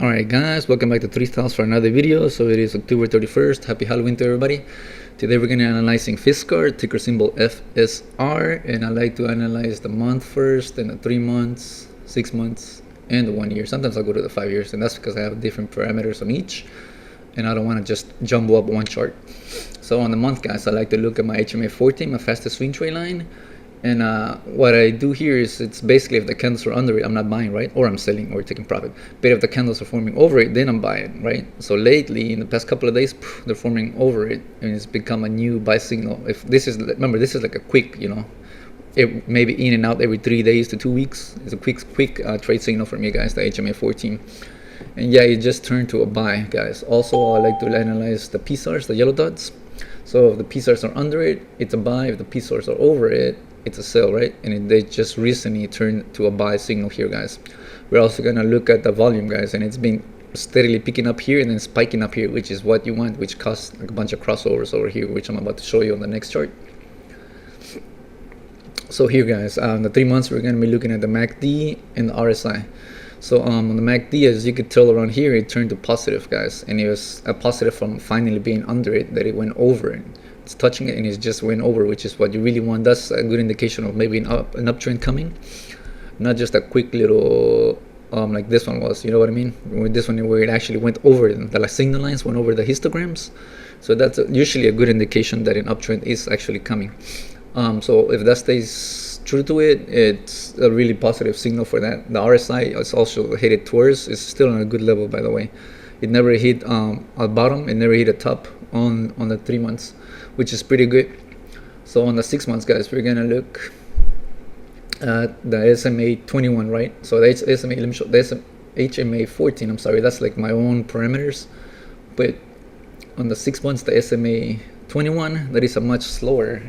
Alright guys, welcome back to 3 Styles for another video. So it is October 31st. Happy Halloween to everybody. Today we're going to be analyzing FISKER, ticker symbol FSR, and I like to analyze the month first, then the 3 months, 6 months, and the 1 year. Sometimes I'll go to the 5 years, and that's because I have different parameters on each, and I don't want to just jumble up one chart. So on the month, guys, I like to look at my HMA 14, my fastest swing trade line. And what I do here is, it's basically if the candles are under it, I'm not buying, right? Or I'm selling or taking profit. But if the candles are forming over it, then I'm buying, right? So lately, in the past couple of days, they're forming over it, and it's become a new buy signal. If this is, remember, this is like a quick, maybe in and out every 3 days to 2 weeks. It's a quick trade signal for me, guys, the HMA 14. And yeah, it just turned to a buy, guys. Also, I like to analyze the PSARs, the yellow dots. So if the PSARs are under it, it's a buy. If the PSARs are over it, it's a sell, right? And they just recently turned to a buy signal here, guys. We're also gonna look at the volume, guys, and it's been steadily picking up here and then spiking up here, which is what you want, which caused like a bunch of crossovers over here, which I'm about to show you on the next chart. So here, guys, the 3 months, we're gonna be looking at the MACD and the RSI. So on the MACD, as you could tell around here, it turned to positive, guys, and it was a positive from finally being under it, that it went over it. It's touching it and it just went over, which is what you really want. That's a good indication of maybe an uptrend coming, not just a quick little like this one was, you know what I mean? With this one, where it actually went over the signal lines, went over the histograms. So that's usually a good indication that an uptrend is actually coming. So if that stays true to it, it's a really positive signal for that. The RSI is also headed towards, it's still on a good level, by the way. It never hit a bottom, it never hit a top on the 3 months, which is pretty good. So on the 6 months, guys, we're gonna look at the SMA 21, right? So the SMA, let me show the HMA 14. I'm sorry, that's like my own parameters. But on the 6 months, the SMA 21, that is a much slower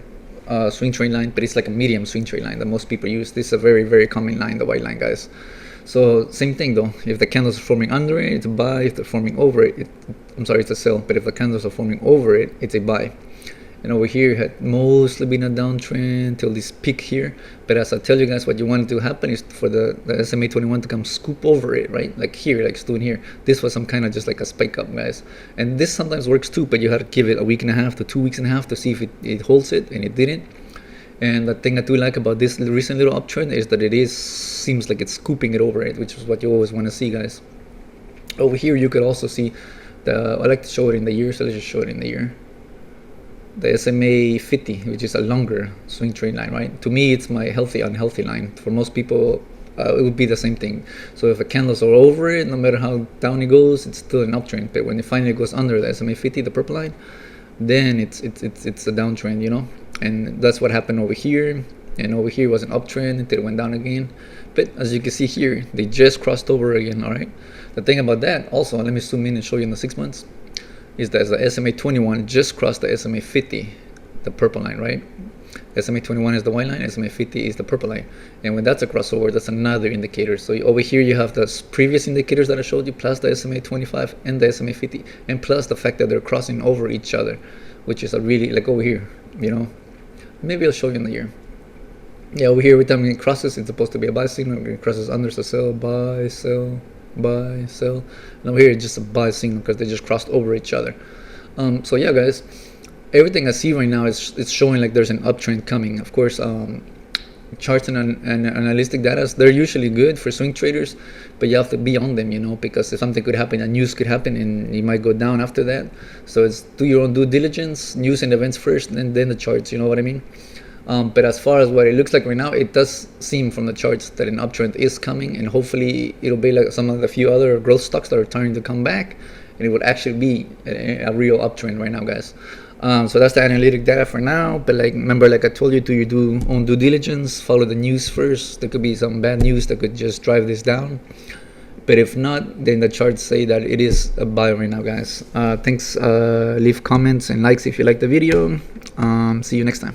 swing trade line, but it's like a medium swing trade line that most people use. This is a very, very common line, the white line, guys. So same thing though, if the candles are forming under it, it's a buy. If they're forming over it, it's a sell. But if the candles are forming over it, it's a buy. And over here, it had mostly been a downtrend till this peak here. But as I tell you guys, what you want to happen is for the SMA 21 to come scoop over it, right? Like here, like it's doing here. This was some kind of just like a spike up, guys. And this sometimes works too, but you have to give it a week and a half to 2 weeks and a half to see if it holds it, and it didn't. And the thing I do like about this recent little uptrend is that seems like it's scooping it over it, which is what you always want to see, guys. Over here, you could also see I like to show it in the year, so let's just show it in the year. The SMA 50, which is a longer swing trade line, right? To me, it's my healthy, unhealthy line. For most people, it would be the same thing. So if the candles are over it, no matter how down it goes, it's still an uptrend. But when it finally goes under the SMA 50, the purple line, then it's a downtrend, you know. And that's what happened over here. And over here was an uptrend until it went down again. But as you can see here, they just crossed over again. All right. The thing about that, also, let me zoom in and show you in the 6 months, is that the SMA 21 just crossed the SMA 50, the purple line, right? SMA 21 is the white line, SMA 50 is the purple line. And when that's a crossover, that's another indicator. So over here you have the previous indicators that I showed you, plus the SMA 25 and the SMA 50, and plus the fact that they're crossing over each other, which is a really, like over here, you know. Maybe I'll show you in the year. Yeah, over here, every time it crosses, it's supposed to be a buy signal. When it crosses under, it's a sell, buy, sell, buy, sell. And over here, it's just a buy signal because they just crossed over each other. So yeah, guys, everything I see right now is it's showing like there's an uptrend coming. Of course, charts and analytic data, they're usually good for swing traders, but you have to be on them, you know, because if something could happen, a news could happen, and you might go down after that. So it's do your own due diligence, news and events first, and then the charts, you know what I mean? But as far as what it looks like right now, it does seem from the charts that an uptrend is coming, and hopefully it'll be like some of the few other growth stocks that are trying to come back, and it would actually be a real uptrend right now, guys. So that's the analytic data for now. But like, remember, like I told you, do your own due diligence, follow the news first. There could be some bad news that could just drive this down. But if not, then the charts say that it is a buy right now, guys. Thanks. Leave comments and likes if you like the video. See you next time.